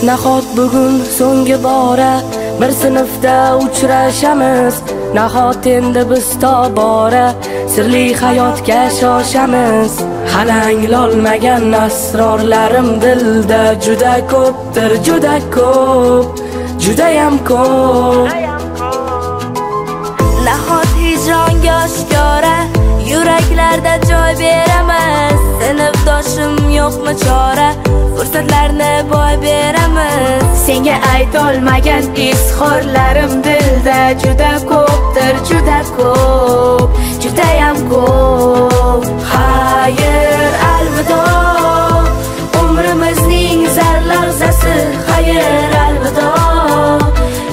Nahot bugun so'nggi bora bir sinfda uchrashamiz. Nahot endi biz tobora sirli hayotga shoshamiz. Hali anglolmagan asrorlarim dilda juda ko'pdir, juda ko'p, judayam ko'p. Nahot hijronga oshkora yuraklarda joy beramiz. Sinfdoshim yo'qmi chora, fursatlarni boy beramiz. Senga aytolmagan izhorlarim dilda juda ko'pdir, juda ko'p, judayam ko'p. Xayr, alvido, umrimizning zar lahzasi. Xayr, alvido,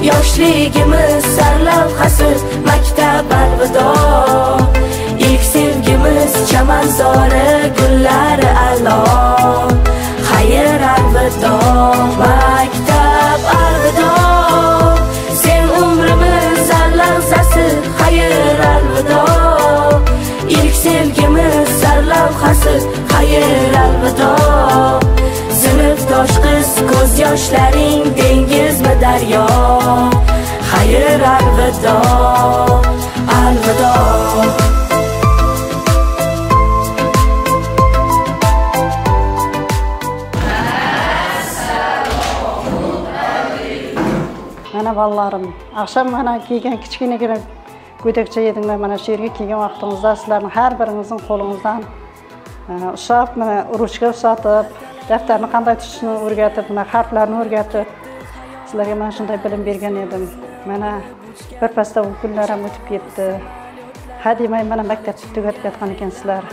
yoshligimiz sarlavhasi. Maktab alvido, ilk sevgimiz chamanzori gullari alo. Xayr, alvido, maktab alvido, sen umrimiz zar lahzasi. Xayr, alvido, ilk sevgimiz sarlavhasi. Xayr, alvido, sinfdosh qiz ko'z yoshlaring dengizmi daryo. Xayr, alvido, alvido. Mana balalarım, akşam mana kiygan kichkinagina go'dakcha edinglar, mana shu yerga kelgan vaqtingizda sizlarning har biringizning qo'lingizdan ushlab, mana ruchka ushatib, daftarni qanday tutishni o'rgatib, mana harflarni o'rgatib, sizlarga mana shunday bilim bergan edim. Mana bir pasda bu kunlar ham o'tib ketdi. Hademay mana maktabni tugatgan ekansizlar.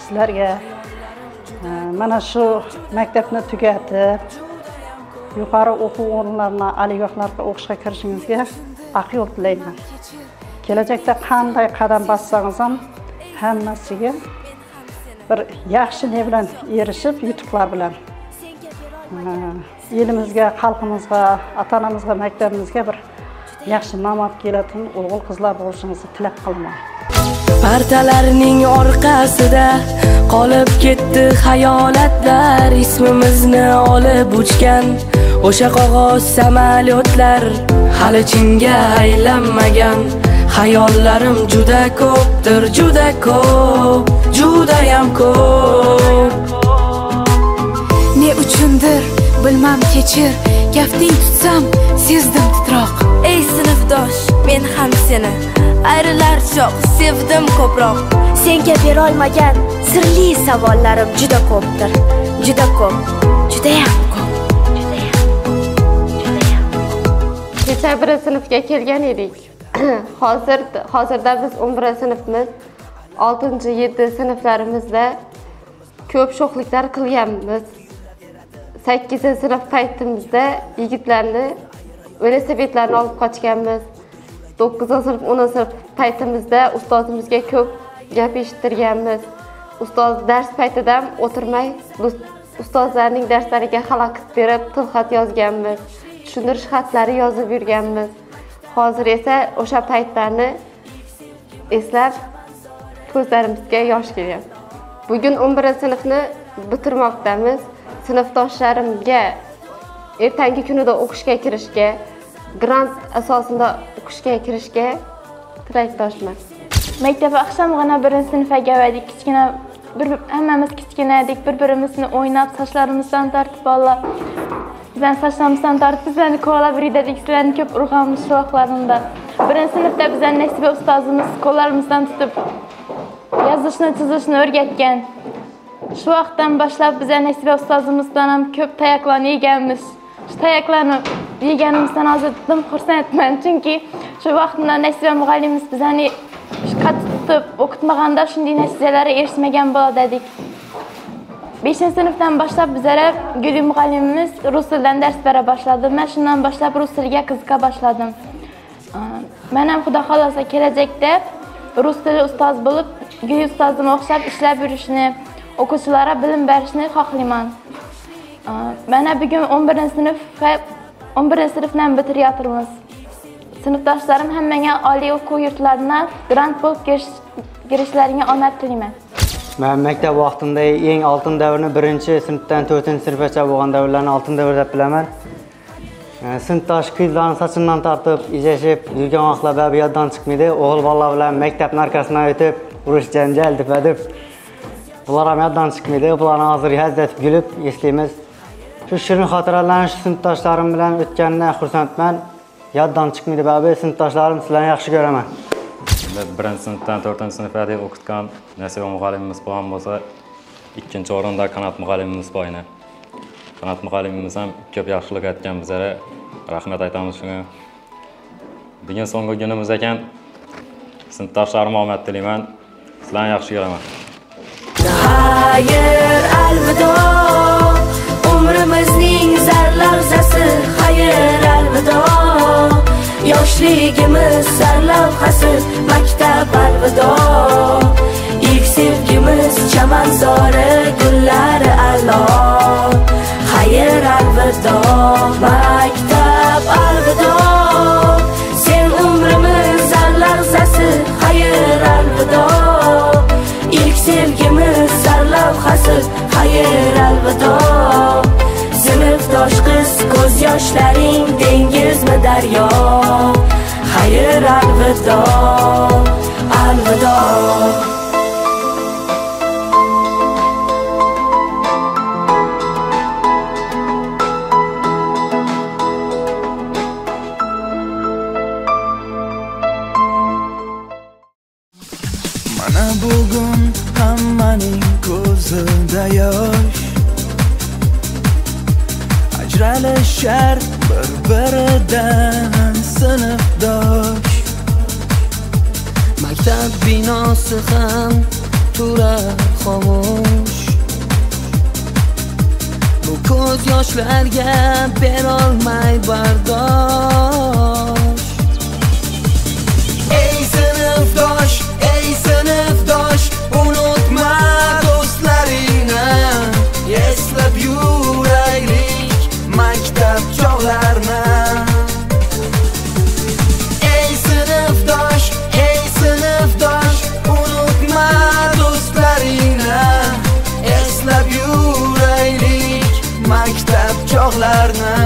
Sizlarga mana shu maktabni tugatib, yuqori o'quv o'rinlarına, oliygohlarga o'qishga kirishingizga aql yo'l tilayman. Kelajakda qanday qadam bossangiz ham hammasiga bir yaxshi ne bilan erishib, yutuqlar bilan elimizga, xalqimizga, ota-onamizga, maktabimizga bir yaxshi nom olib keladigan o'g'il qizlar bo'lishingizni tilab qolaman. Partalarning orqasida qolib ketdi hayolatlar, ismimizni olib uchgan o'sha qog'oz samolyotlar. Hali chinga aylanmagan hayollarim juda ko'pdir, juda ko'p, judayam ko'p. Ne uchundir bilmam kechir, kafting tutsam sezdim titroq. Ey sinfdosh, men ham seni ayrilar choq sevdim ko'proq. Senga bera olmagan sirli savollarim juda ko'pdir, juda ko'p, judayam ko'p. Kecha bir sinfga kelgan edik. Hozirda biz 11 sinfmiz. 6-7 sinflarimizda ko'p sho'xliklar qilganmiz. 8 sinf paytimizda yigitlarni velosipedlarni olib qochganmiz. 9 sinf, 10 sinf paytimizda ustozimizga ko'p gap eshittirganmiz. Ustoz dars paytida o'tirmay, ustozlarning darslariga xalaqit berib, tilxat yozganmiz. Tushundirish xatlari yozib yurganmiz. Hozir esa o'sha paytlarni eslab ko'zlarimizga yosh kelyapti. Bugun 11 sinfni bitirmoqdamiz. Sinfdoshlarimga ertangi kunida o'qishga kirishga, grant asosida o'qishga kirishga tilakdoshman. Maktab oqshomgina 1-sinfga keldik. Kichkina hammamiz kichkina edik, bir-birimizni o'ynab, sochlarimizdan tortib olib, bizdan sochlarımızdan tortib, bizlarni ko'lab yurdik. Sizlarni ko'p urg'anmiz shu vaqtlarimda. 1-sinfda bizdan Nasiba ustozimiz qo'llarimizdan tutib yozishni, chizishni o'rgatgan. Shu vaqtdan boshlab bizdan Nasiba ustozimizdan ham ko'p tayoqlarni yeganmiz. Shu tayoqlarni yeganimizdan ozoddim, xursandman. Chunki shu vaqtda Nasiba muallimimiz bizani qattiq tutib o'qitmaganda shunday natijalarga erishmagan bo'lardik. 5-sinfdan boshlab bizlara Guli muallimimiz rus tilidan dars bera boshladi. Men shundan boshlab rus tiliga qiziqa boshladim. Men ham xudo xolasa kelajakda rus tili ustoz bo'lib, Guli ustozimga o'xshab ishlab yurishni, o'quvchilarga bilim berishni xohlayman. Mana bugun 11-sinfdan bitiryapmiz. Sinfdoshlarim hammaga oliy o'quv yurtlariga grant bo'lib kirishlaringga omad tilayman. Men maktab vaqtimda eng oltin davrni 1-sinfdan 4-sinfgacha bo'lgan davrlarni oltin davr deb bilaman. Sinfdosh qizlarning sochidan tortib, ijashib yurgan vaqtlar bari yoddan chiqmaydi. O'g'il bolalar bilan maktabning arkasidan o'tib, urush janjal deb bular ham yoddan chiqmaydi. Bularni hozir hazzatib gulib eslaymiz. Shu shirin xotiralarni shu sinfdoshlarim bilan o'tgandan xursandman. Yoddan chiqmaydi bari sinfdoshlarim sizlarni yaxshi ko'raman. 1-sinfdan 4-sinfga o'qitgan Nasiba muallimimiz bo'lgan bo'lsa, 2-o'rinda Qanot muallimimiz bor edi. Qanot muallimimiz ham ko'p yaxshilik aytgan bizlarga. Rahmat aytamiz shunga. Bugun so'nggi kunimiz ekan. Sinfdoshlarimga omad tilayman. Sizlarni yaxshi ko'raman. Xayr alvido, umrimizning zarlavzasi. Xayr alvido, yoshligimiz sarlavhasi. Maktab alvido, ilk sevgimiz chamanzori gullari a'lo. Xayr alvido, maktab alvido, sen umrimiz zarlavzasi. Xayr alvido, ilk sevgimiz sarlavhasi. Xayr alvido, sinfdosh qiz ko'z yoshlaring dengizmi daryo. Xayr alvido, alvido. Mana bugun hammaning ko'zida yosh, ajralishar bir-biridan sinfdosh. Maktab binosi ham turar xomush, bu ko'z yoshlarga berolmay bardosh. Ey sinfdosh, ey sinfdosh, unutma do'stlaringni, eslab yuraylik maktab chog'larni. Ey sinfdosh, unutma do'stlaringni, eslab yuraylik maktab chog'larni.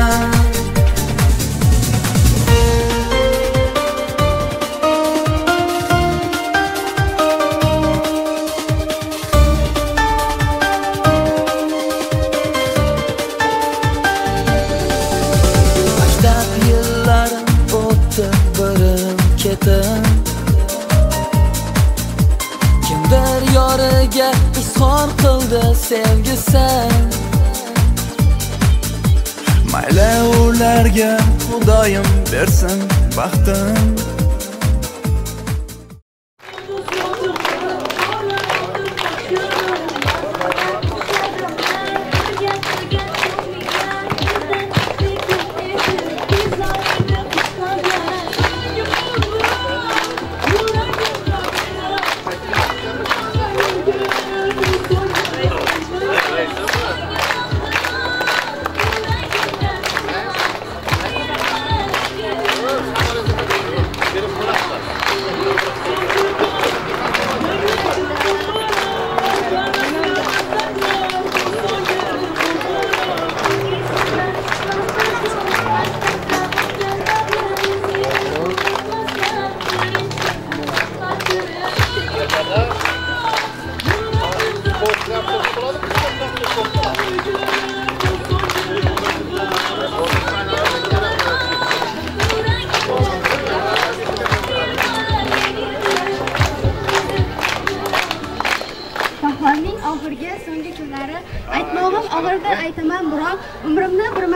Kimdir yoriga izhor qildi sevgisi. Mayli ularga Xudoyim bersin baxtim.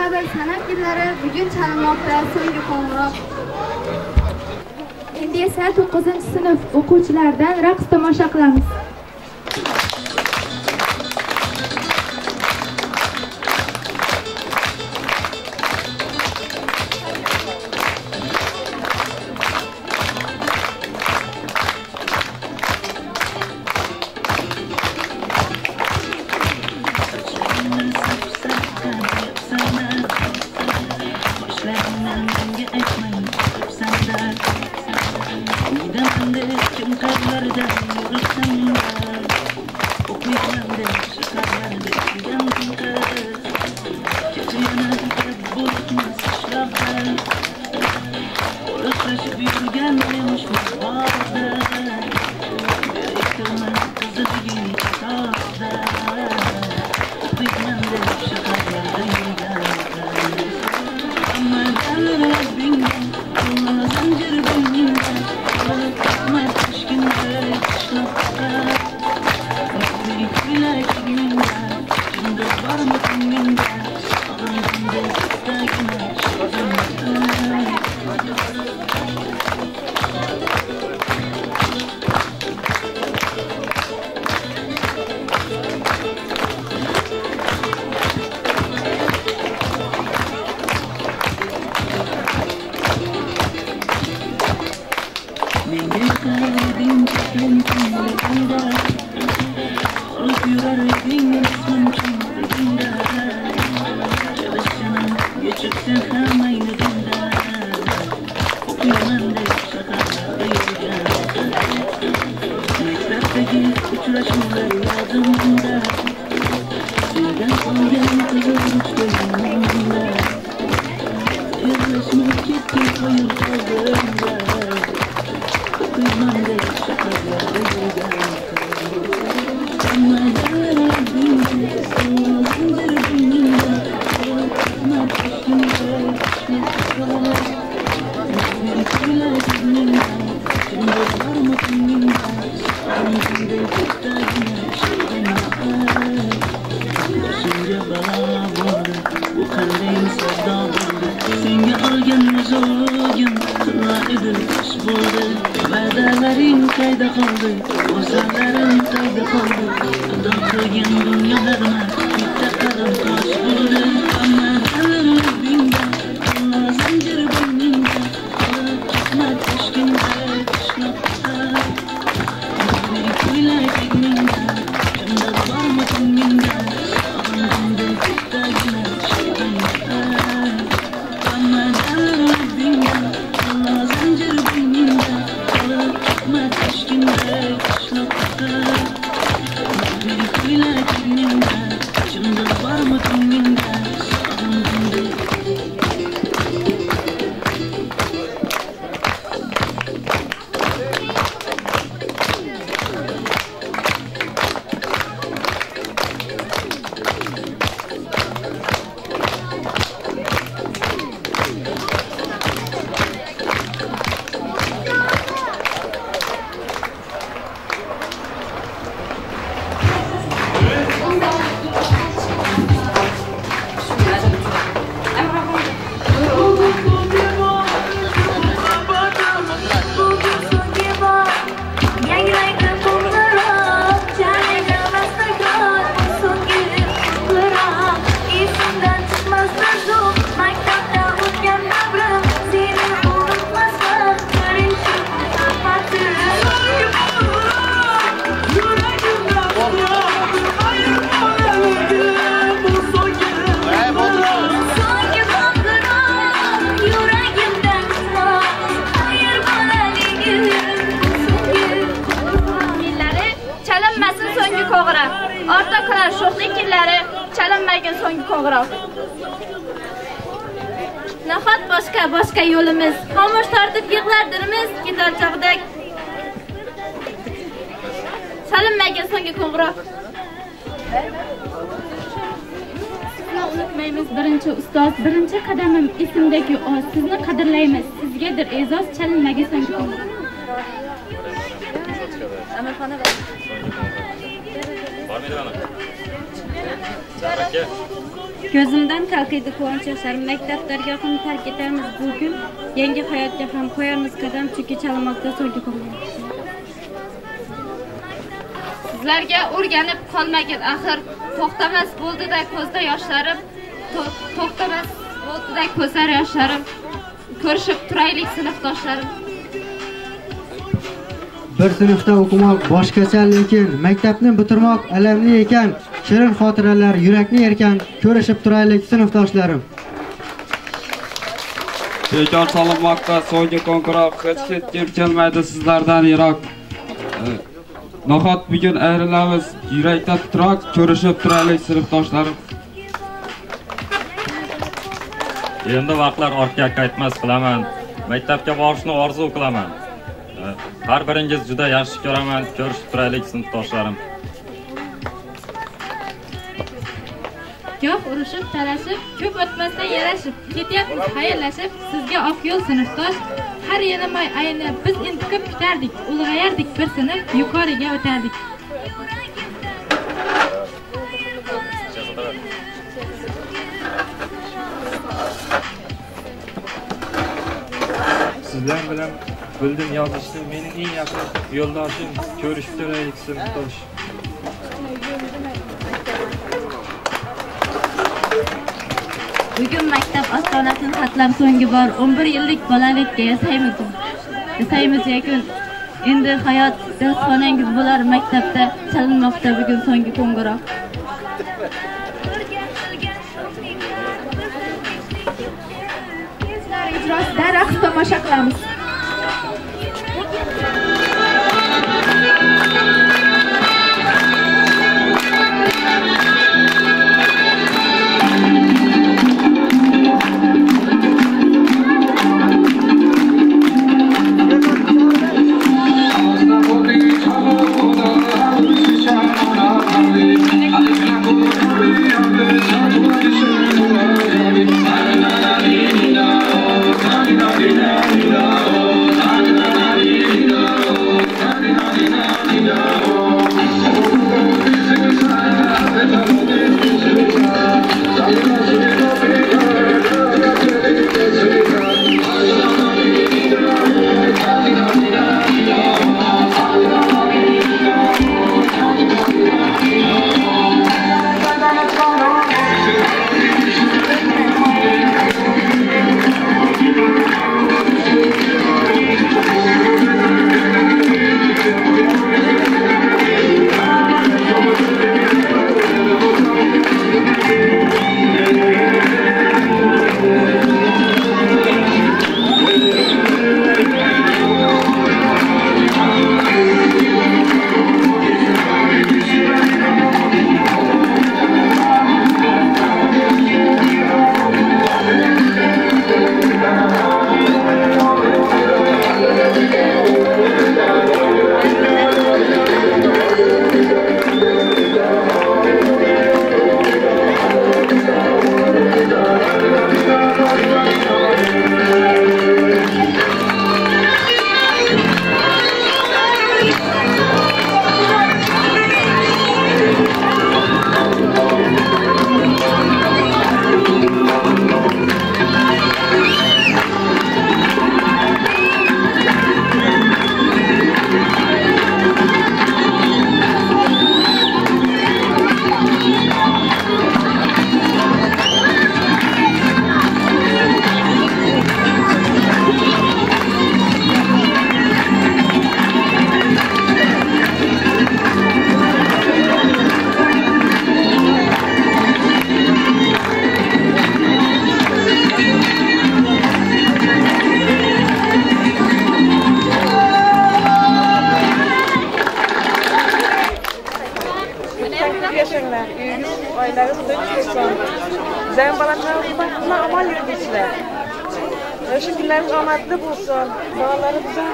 Avtomobil san'at yillari bugun chalinmoqda so'nggi qo'ng'iroq. Endi esa 9-sinf o'quvchilaridan raqs tomosha qilamiz. Nafat boshqa yo'limiz, xomush tortib yig'lardirimiz, ketar chog'da chalinmagan so'nggi qo'ng'iroq. Sizni unutmaymiz birinchi ustoz, birinchi qadamim esimdagi oz, sizni qadrlaymiz, sizgadir e'zoz, chalinmagan so'nggi qo'ng'iroq. Amirxona bormaydi ana. Aka. Ko'zimdan talqiydi quvonch yoshlarim. Maktab dargohini tark etamiz bu kun. Yangi hayotga ham qo'yamiz qadam, chunki chalmoqda so'nggi qo'yamiz. Sizlarga o'rganib qolmagin axir, to'xtamas bo'ldi-da ko'zda yoshlarim, to'xtamas bo'ldi-da ko'zlar yoshlarim. Ko'rishib turaylik sinfdoshlarim. Bir sinfda o'qimoq boshqacha, lekin maktabni bitirmoq alamli ekan. Shirin xotiralar yurakni erkan. Ko'rishib turaylik sinfdoshlarim. Bekor solinmoqda so'nggi qo'ng'iroq, hech kim kelmaydi sizlardan yiroq. Nahot bugun ayrilamiz, yurakda titroq, ko'rishib turaylik sinfdoshlarim. Endi vaqtlar ortga qaytmas qilaman. Maktabga borishni orzu qilaman. Har biringiz juda yaxshi ko'raman, ko'rishib turaylik sinfdoshlarim. Goh urushib, talashib, ko'p o'tmasdan yarashib, ketyapmiz xayrlashib, sizga oq yo'l sinfdosh. Har yili may ayni biz endi ko'p kutardik, ulg'ayardik bir sinf, yuqoriga o'tardik. Sizlar bilan bildim yozishni, mening eng yaqin yo'ldoshim, ko'rishib turaylik sinfdosh. Bugun maktab ostonasini xatlam so'nggi bor, 11 yillik bolalikka yasaymiz yakun. Endi hayot darsxonangiz bo'lar maktabda, chalinmoqda bugun so'nggi qo'ng'iroq. Ijrosida raqs tomosha qilamiz. Şu günlerimiz omadlı bulsun. Bağlarımıza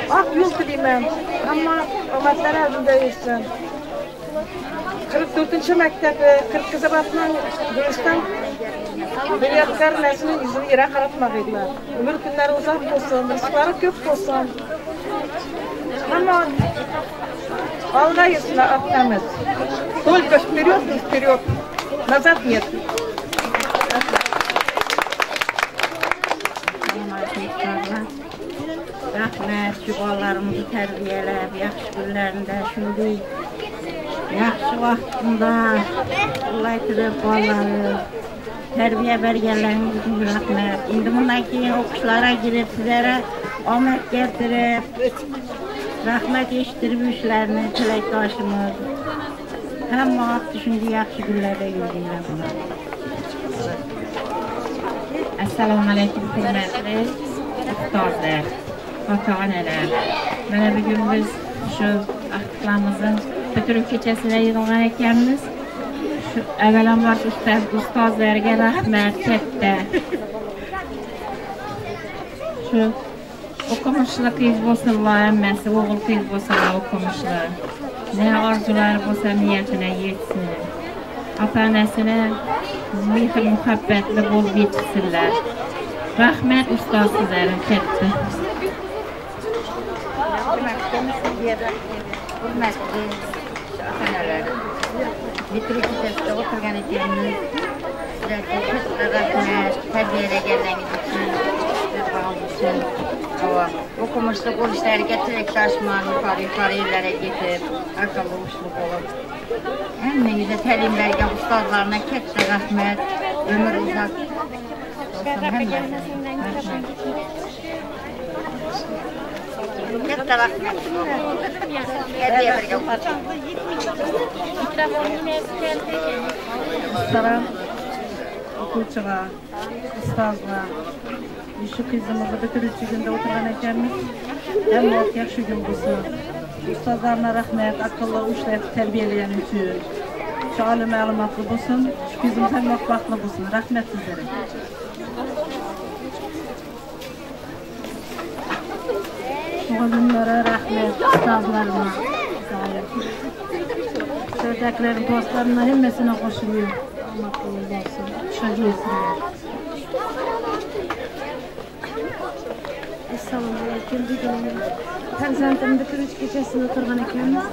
ak yol dileyim. Ama omadlar ardında yürüsün. 44. mektebi, 40 kızı batman Gülistan Bilyakar nesinin yüzünü yere karatmakıydılar. Ömür günleri uzak olsun, rızıkları kök olsun. Ama alga yüzüne atlamız. Только вперед и вперед, назад нет. shu bolalarimizni tarbiyalab, yaxshi kunlarida shunday yaxshi vaqtida ulaytirib bolalarni tarbiya berganlaringiz uchun rahmat. Endi bundan keyin o'qishlarga kirib sizlarga omad keltirib, rahmat eshittirib ishlarni tilakdoshimiz. Hamma vaqt shunday yaxshi kunlarda yuringlar. Assalomu alaykum hurmatli ustozlar, ota-onalar. Mana bugun biz shu ahtimimizni bitiruv kechasida yig'ilgan ekanmiz. Shu avvalambor ustozlarga rahmat katta. Shu o'qimishli qiz bo'lsinlar, hammasi o'g'il qiz bo'lsinlar, o'qimishli. Ne orzular bo'lsa niyatini yetsin. Ota-onasini mehr muhabbatli bo'lib yetishsinlar. Rahmat ustoz sizlarga katta. Hurmatli ota-onalar, bitiruv kechasida o'tirgan ekanmiz. Sizlarga katta rahmat, tarbiyalaganlaringiz uchun, uchun. O'qimishli bo'lishlariga tilakdoshman, yuqori yo'llarga yetib, aqlli ushli bo'lib. Hammangizga ta'lim bergan ustozlarga katta rahmat, umr uzoq bo'lsin hammangizga. Katta rahmat. Tarbiya bergan Assalom o'quvchilar, ustozlar. Shu qizimizni bitiruvchi kunda o'tirgan ekanmiz. Hamma yaxshi kun bo'lsin. Ustozlarga rahmat, aqlli ushlab tarbiyalagani uchun. Shu olim ma'lumotli bo'lsin, shu qizimiz ham baxtli bo'lsin. Rahmat sizlarga. Olimlara rahmat, ustozlarga. Serdaklar do'stlarga hammasini qo'shilib, rahmatli bo'lsin. Shogirdlar. Assalomu alaykum. Bugun farzandimni bitirish kechasida o'tirgan ekanmiz.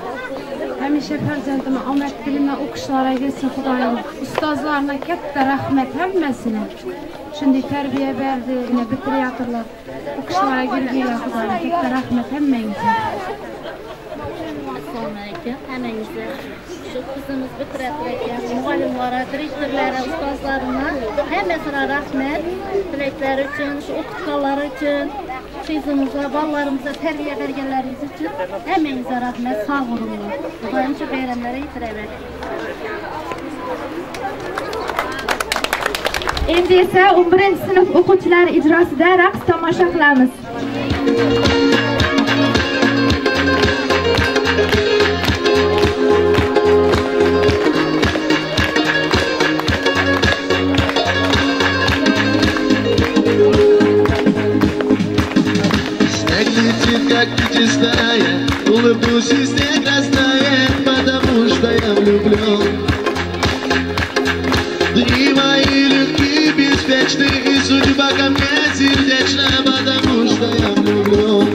Hamisha farzandimni omad tilimdan o'qishlariga bersin Xudoyim. Ustozlarga katta rahmat hammasini. Shunday tarbiya berdi, yana bitiryaptilar. O'qishlariga bergan Xudoyim katta rahmat hammangizga. Assalomu alaykum hammangizga. Shu qizimiz bitiradi ekan, muallimlar, direktorlar, ustozlarga hammasine rahmat. Tilaklar uchun, shu o'qituvchilar uchun, qizimizga, bolalarımıza terbiye berganlaringiz uchun hammangizga rahmat. Sog' bo'linglar. Xudoyim shu bayramlarga yetiraver. Endi esa 11-sinf o'quvchilari ijrosida raqs tomosha qilamiz. Как чистая, улыбнусь не красная, потому что я влюблен. Дни мои легкие, беспечные, и судьба ко мне сердечна, потому что я влюблен.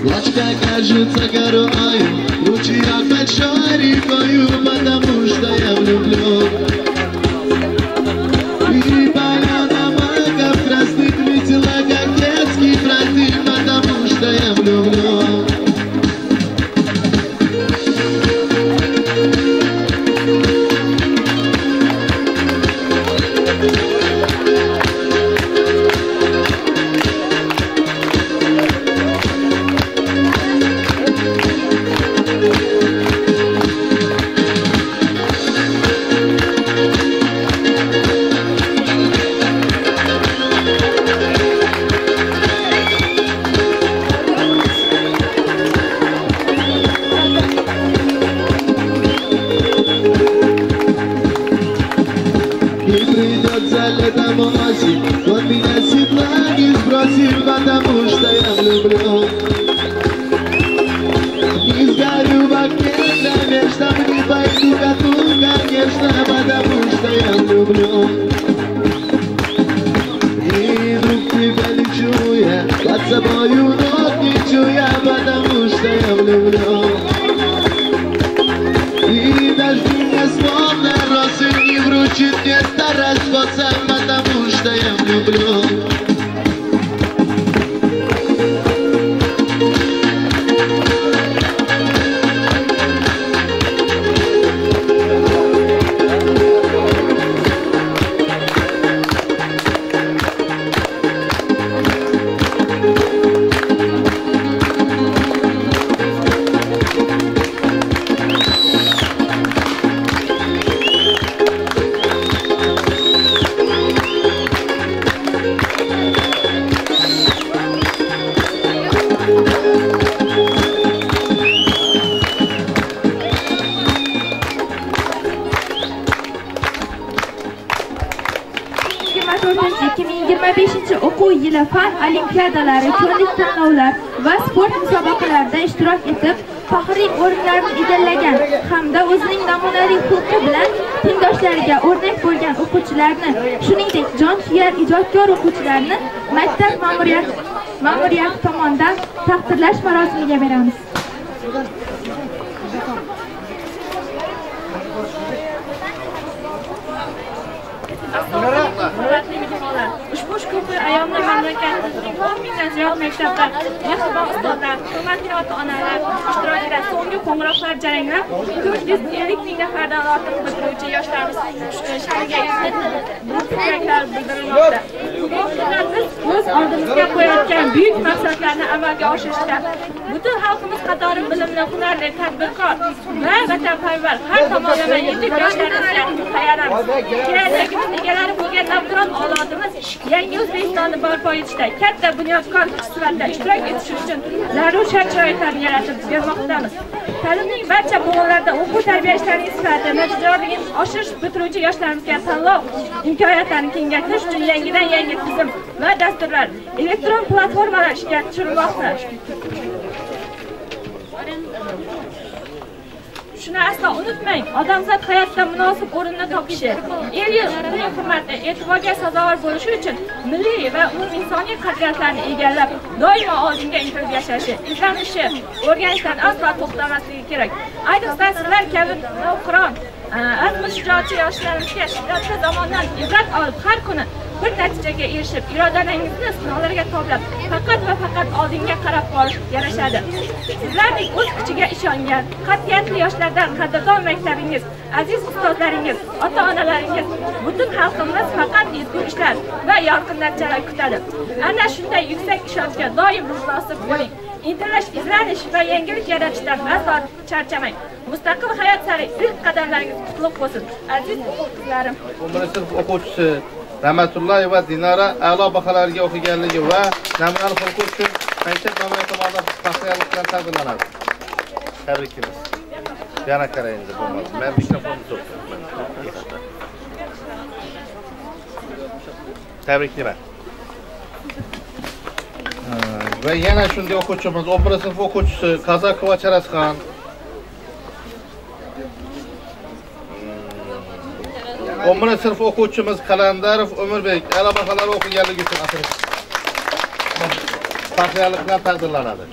Плачка кажется горою, ручеек большой рекою, потому что я влюблен. И поля на маков красных весела, как детский праздник, потому что я влюблен. Он меня с седла не сбросит, потому что я влюблен. Не сгорю в огне, конечно, не пойду коту, конечно, потому что я влюблен. И вдруг тебя лечу я, под собою ног не чуя, потому что я влюблен. И дожди мне словно росы не вручит мне старость, потому что я влюблен. o'quv yili fan olimpiadalari, ko'rik tanlovlar va sport musobaqalarida ishtirok etib, faxriy o'rinlarni egallagan hamda o'zining namunali xulqi bilan tengdoshlariga o'rnak bo'lgan o'quvchilarni, shuningdek jon-suyar ijodkor o'quvchilarni maktab ma'muriyati tomonidan taqdirlash marosimiga beramiz. Ushbu shukuhli ayomni mamlakatimizning 10 mingdan ziyod maktabda mehribon ustozlar, hurmatli ota-onalar ishtirokida so'nggi qo'ng'iroqlar jaranglab, 450 ming nafardan ortiq bitiruvchi yoshlarimiz sha'niga tilaklar bildirilmoqda. Biz o'z oldimizga qo'yayotgan buyuk maqsadlarni amalga oshirishda butun xalqimiz qatori bilimli, hunarli, tadbirkor va vatanparvar har tomonlama yetuk yoshlarimizga tayanamiz. Kelajagimiz egalari bo'lgan navqiron avlodimiz yangi O'zbekistonni barpo etishda katta bunyodkor kuch sifatida ishtirok etishi uchun zarur shart-sharoitlarni yaratib bermoqdamiz. Ta'limning barcha bo'g'inlarida o'quv tarbiya ishlarining sifati, natijalarni oshirish bitiruvchi yoshlarimizga tanlov imkoniyatlarini kengaytirish uchun yangi tizim va dasturlar, elektron platformalar ishga tushirilmoqda. Shuni aslo unutmang, odamzod hayotda munosib o'rinni topishi, el uning hurmati, e'tiborga sazovor bo'lishi uchun milliy va umuminsoniy qadriyatlarni egallab, doimo oldinga intilib yashashi, izlanishi, o'rganishdan aslo to'xtamasligi kerak. Ayniqsa sizlar kabi navqiron, azmu shijoatchi yoshlarimizga shiddatli zamondan ibrat olib, har kuni bir natijaga erishib, irodalaringizni sinovlarga toblab, faqat va faqat oldinga qarab borish yarashadi. Sizlarning o'z kuchiga ishongan, qat'iyatli yoshlardan qadrdon maktabingiz, aziz ustozlaringiz, ota-onalaringiz, butun xalqimiz faqat ezgu ishlar va yorqin natijalar kutadi. Ana shunday yuksak ishonchga doim ruhlanib bo'ling. Intilish, izlanish va yangilik yaratishdan aslo charchamang. Mustaqil hayot sari ilk qadamlaringiz qutlug' bo'lsin. Aziz o'quvchilarim, 11-sinf o'quvchisi Rahmatulloh va Dinora a'lo baholarga o'qiganligi va namunali xulqi uchun maktab ma'muriyati tomonidan faxriylik bilan taqdirlanadi. Tabriklaymiz. Yana qarayingiz bo'lmadi. Men mikrofonni so'radim. Tabriklayman. Va yana shunday o'quvchimiz, 11-sinf o'quvchisi Kazakova Charasxon 11-sinf o'quvchimiz Qalandarov Umirbek a'lo baholar o'qiganligi uchun faxriylik bilan taqdirlanadi.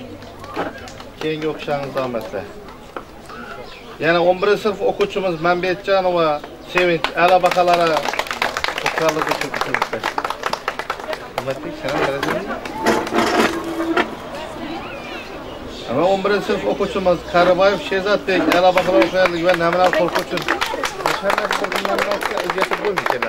Keyingi o'qishingizni omadlar. Yana 11-sinf o'quvchimiz Mambetjanova Sevinch a'lo baholari o'qiganligi uchun hurmatli salom beradi. Va 11-sinf o'quvchimiz Qariboyev Shezatbek a'lo baholar o'qiganligi va namunali xulqi uchun o'zgartib bo'lmaydi.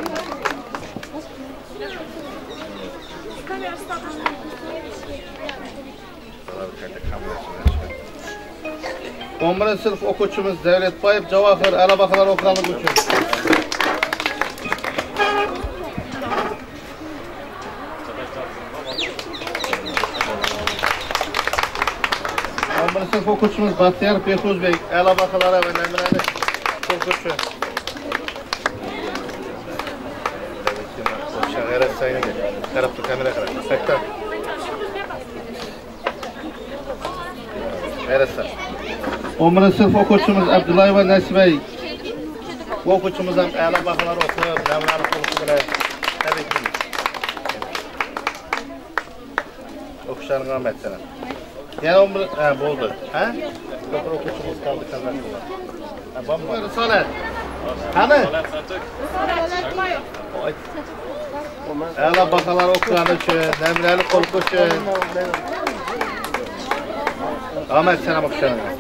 11-sinf o'quvchimiz Davlatboyev Javohir a'lo baholar o'qiganligi uchun. 11-sinf o'quvchimiz Baxtiyor Behuzbek a'lo baholar va namunali xulqi uchun. G'ayrat sayniga qarab tur, kamera qarab. Sakta. G'ayrat say. 11-sinf o'quvchimiz Abdullayeva Nasibay. Bu o'quvchimiz ham a'lo baholar o'qib, namunali xulqi bilan tabriklaymiz. O'qishlaringiz omad tilayman. Yana 11 bo'ldi. Ha? Bir o'quvchimiz qoldi qanday qiladi? Ha, bomba risolat. Qani? A'lo baholar o'qigani uchun, namunali xulqi uchun. Omad tilayman o'qishlaringiz.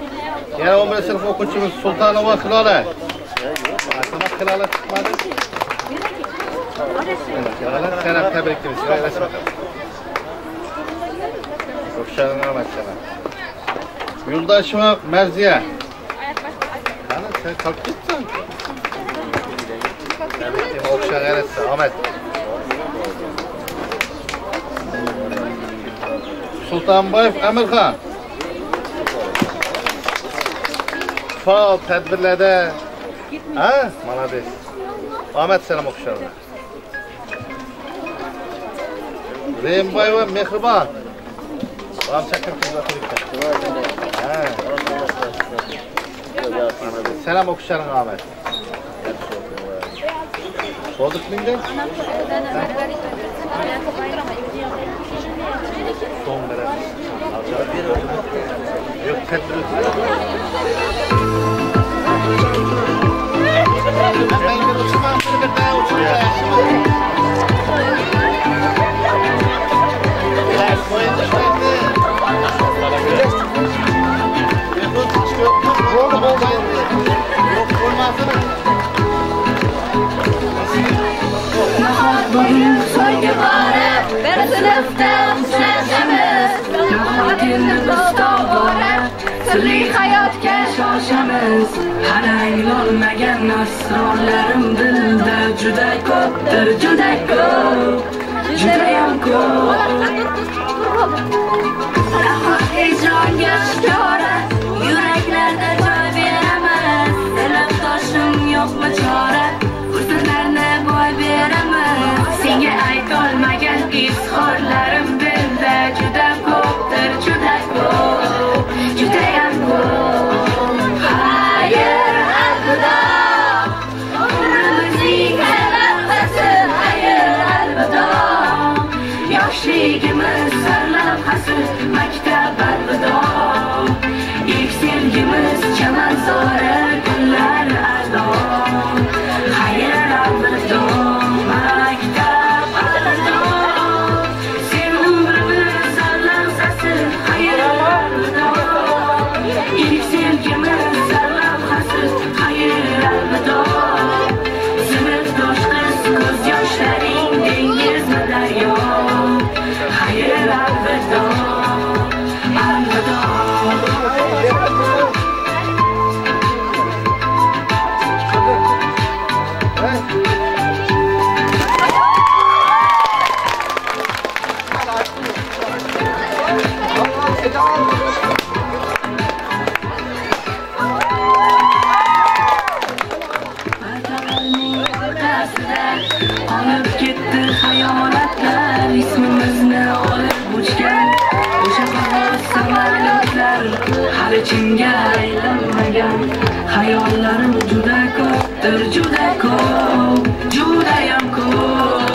Yana 11-sinf o'quvchimiz Sultonova Hilola. Qanaqa Hilola chiqmadi? Hilola qarab tabriklaymiz. O'qishlaringiz omad tilayman. Yo'ldosheva Marziya. Qani sen qolib ketding? O'qishlaringiz omad. Sultanbayev Emirhan. Faal tədbirlərdə. Ha? Malades. Ahmet selam okuşarlar. Rembayeva Mehriban. Vam çakır kızlar selam okuşarın Ahmet. Olduk mıydı? Son veren. Yok tedbir. Ben de uçmam, bir daha uçmam. Bugün soygu borib, bir sinfda uchrashamiz. Nahot endi biz tobora sirli hayotga shoshamiz. Hali aylolmagan asrorlarim dilda juda ko'pdir, juda ko'p, judayam ko'p. Nahot hijronga shukora, yuraklarda joy beramiz. Sinfdoshim yo'qmi chora, fursatlarni boy beramiz. Senga aytolmagan izhorlarim dilda juda ko'pdir, juda ko'p, judayam ko'p. Xayr, alvido, umrimizning sarlavhasi. Xayr, alvido, yoshligimiz sarlavhasi. Maktab alvido, ilk sevgimiz chamanzori kunlar a'lo. Xayr, alvido, maktab alvido, sevdim umrimiz sarlavhasi. Xayr, alvido, ilk sevgimiz sarlavhasi. Xayr, alvido, sinfdosh qiz ko'z yoshlaring dengizmi daryo. Xayr, alvido, alvido. Olib ketdi xayolatlar, ismimizni olib uchgan o'sha qog'oz samolyotlar. Hali chinga aylanmagan xayollarim juda ko'pdir, juda ko'p, judayam ko'p.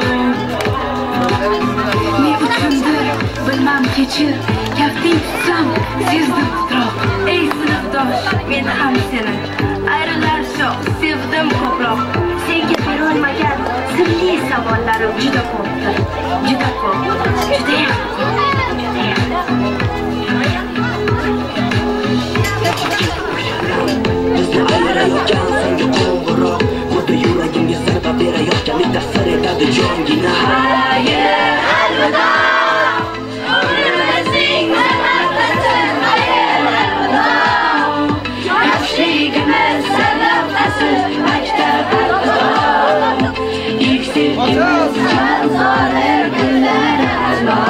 Ne uchundir bilmam kechir, kafting tutsam sezdim titroq. Ey sinfdosh, men ham seni ayrilish yo'q, sevdim ko'proq. Senga berolmagan sirli savollarim juda ko'pdir, juda ko'p, judayam bizni ayirayotgan senga qo'ng'iroq, xuddi yuragimga zarba berayotgandek ta'sir etadi jongina. Xayr, alvido, umrimizning sarlavhasi. Xayr, alvido, yoshligimiz sarlavhasi. Maktab alvido, ilk sevgimiz chamanzori kunlar a'lo.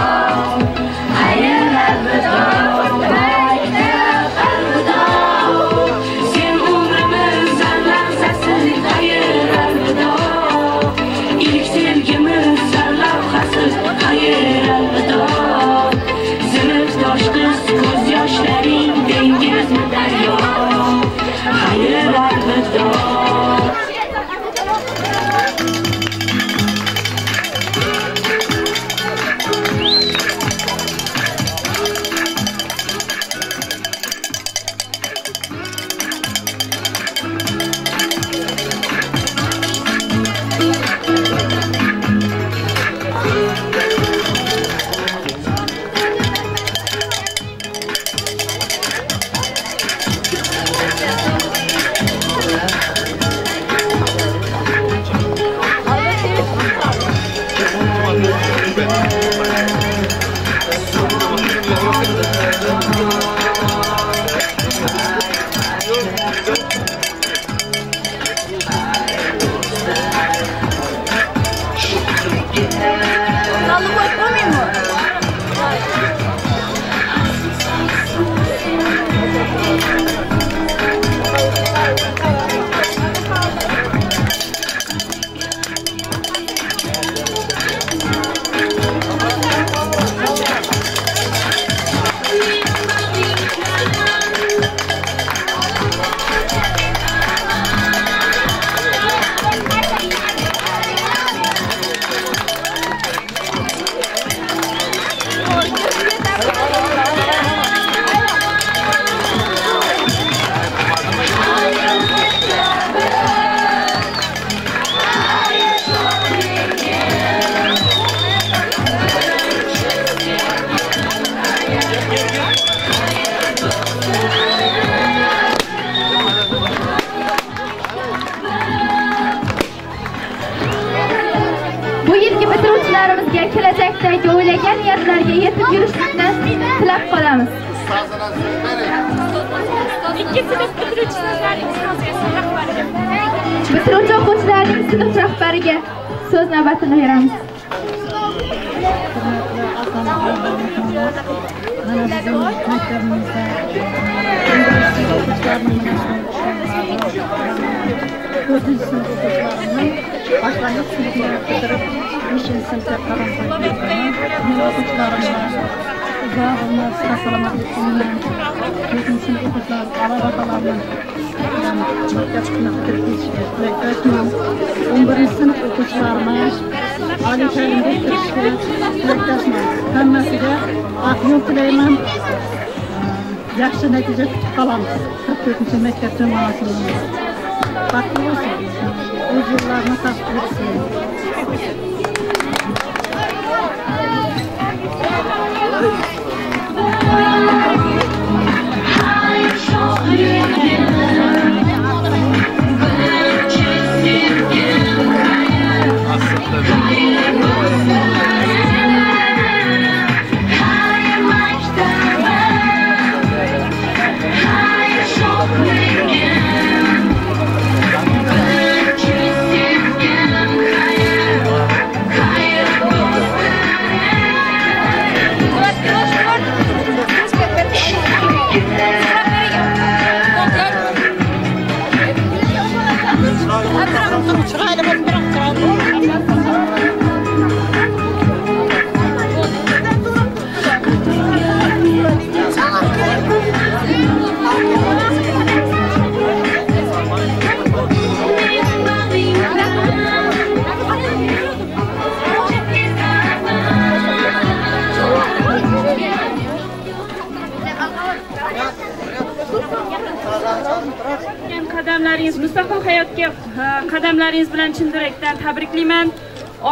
bo'lishni tilab qolamiz. Ikkinchi sinf bitiruvchi so'zlarning rahbariga. Bitiruvchi o'quvchilarning sinf rahbariga so'z navbatini beramiz. Mana bizning maktabimizda to'rtinchi sinf o'quvchilarini boshlang'ich sinfni bitirib 5-sinfga qarab o'quvchilarimni uzoq umr salomatlik bilan 4-sinf o'quvchilari aloqalarini maktabni bitirib ketishga tilakdoshman. 11-sinf o'quvchilarini oliy ta'limga kirishga tilakdoshman. Hammasiga yo'l tilayman. Yaxshi natija kutib qolamiz. 44-maktab jamoasini. Baxtli bo'lsin. O'z yo'llarini tashkil etsin. Qadamlaringiz mustaqil hayotga qadamlaringiz bilan chin yurakdan tabriklayman.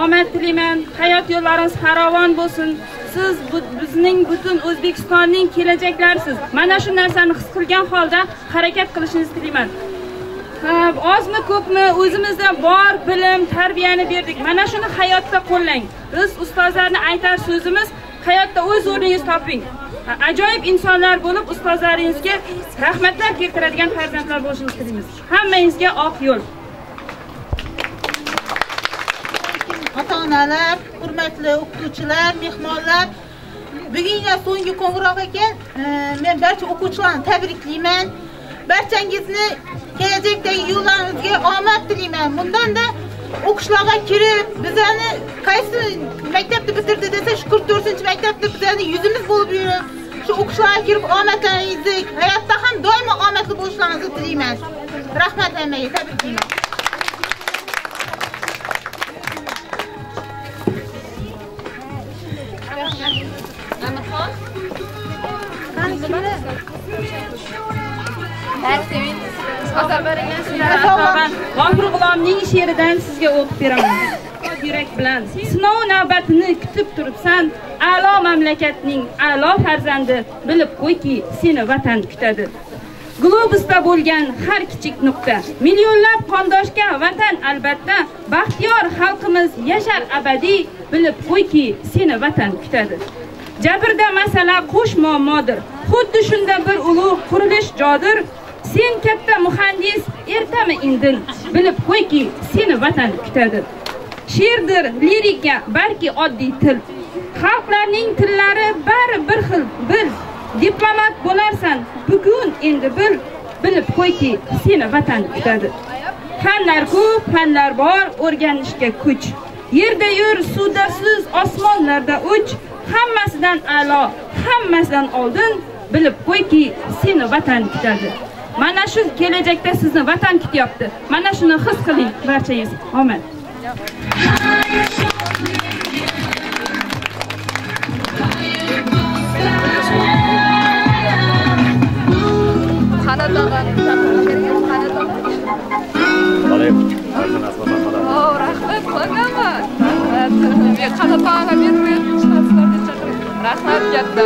Omad tilayman. Hayot yo'llaringiz farovon bo'lsin. Siz bizning butun O'zbekistonning kelajaklarisiz. Mana shu narsani his qilgan holda harakat qilishingizni tilayman. Ozmi ko'pmi o'zimizda bor bilim, tarbiyani berdik. Mana shuni hayotda qo'llang. Biz ustozlarning aytar so'zimiz hayotda o'z o'rningizni toping. Ajoyib insonlar bo'lib, ustozlaringizga rahmatlar keltiradigan farzandlar bo'lishingizni tilaymiz. Hammangizga oq yo'l. Ota-onalar, hurmatli o'qituvchilar, mehmonlar, bugunga so'nggi qo'ng'iroq ekan. Men barcha o'quvchilarni tabriklayman. Barchangizni kelajakdagi yo'llaringizga omad tilayman. Bundanda o'qishlarga kirib, bizani qaysi maktabni bitirdi desa, shu 44-maktabda bizani yuzimiz bo'lib yurib, shu o'qishlarga kirib omadlaringizni, hayotda ham doimo omadli bo'lishlaringizni tilayman. Rahmat hammaga, tabriklayman. G'ofur G'ulomning she'ridan sizga o'qib beraman. Yurak bilan sinov navbatini kutib turibsan, a'lo mamlakatning a'lo farzandi, bilib qo'yki, seni vatan kutadi. Globusda bo'lgan har kichik nuqta, millionlab qondoshga vatan albatta, baxtiyor xalqimiz yashar abadiy, bilib qo'yki, seni vatan kutadi. Jabrda masala qo'sh muammodir, xuddi shunda bir ulug' qurilish jodir. Sen katta muhandis, ertami indin, bilib qo'yki, seni vatan kutadi. She'rdir, lirika, balki oddiy til. Xalqlarning tillari bari bir xil, bil. Diplomat bo'larsan, bugun endi bil, bilib qo'yki, seni vatan kutadi. Fanlar ko'p, fanlar bor, o'rganishga kuch. Yerda yur, suvda suz, osmonlarda uch. Hammasidan a'lo, hammasidan oldin, bilib qo'yki, seni vatan kutadi. Mana shu kelajakda sizni vatan kutyapti. Mana shuni his qiling barchangiz. Omad. Rahmat katta.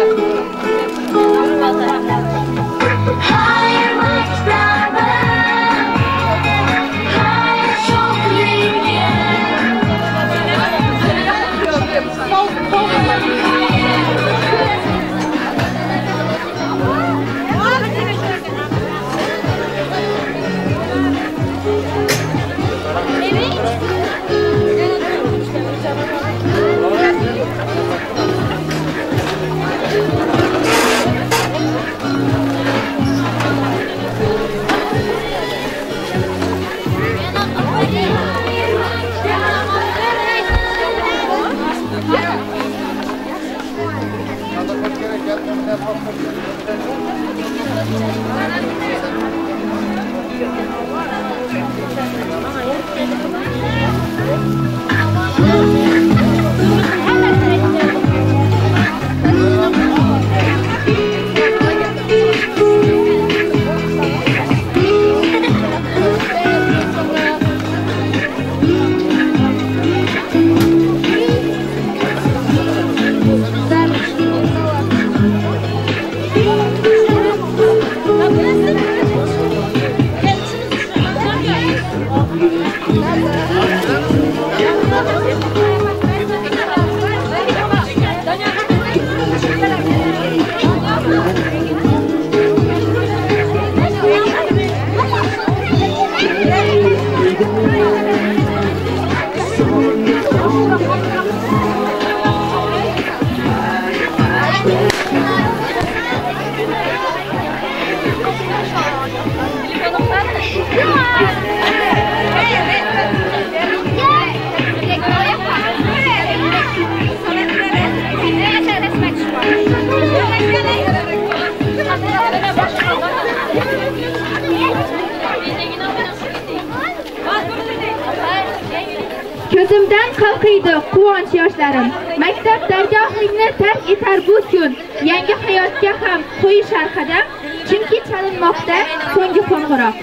Ko'zimdan qalqiydi quvonch yoshlarim. Maktab dargohlikni tark etar bu kun. Yangi hayotga ham qo'yishar qadam, chunki chalinmoqda so'nggi qo'ng'iroq.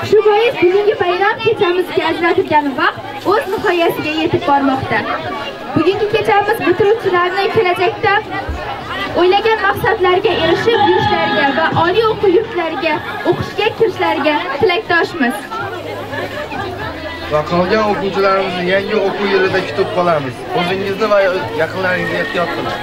Shu bois bugungi bayram kechamizga ajratilgan vaqt o'z nihoyasiga yetib bormoqda. Bugungi kechamiz bitiruvchilarning kelajakda o'ylagan maqsadlariga erishib yurishlariga va oliy o'quv yurtlariga o'qishga kirishlariga tilakdoshmiz. Va qolgan o'quvchilarimizni yangi o'quv yilida kutib qolamiz. O'zingizni va yaqinlaringizni ehtiyot qiling.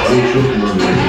Ayşuk Mehmet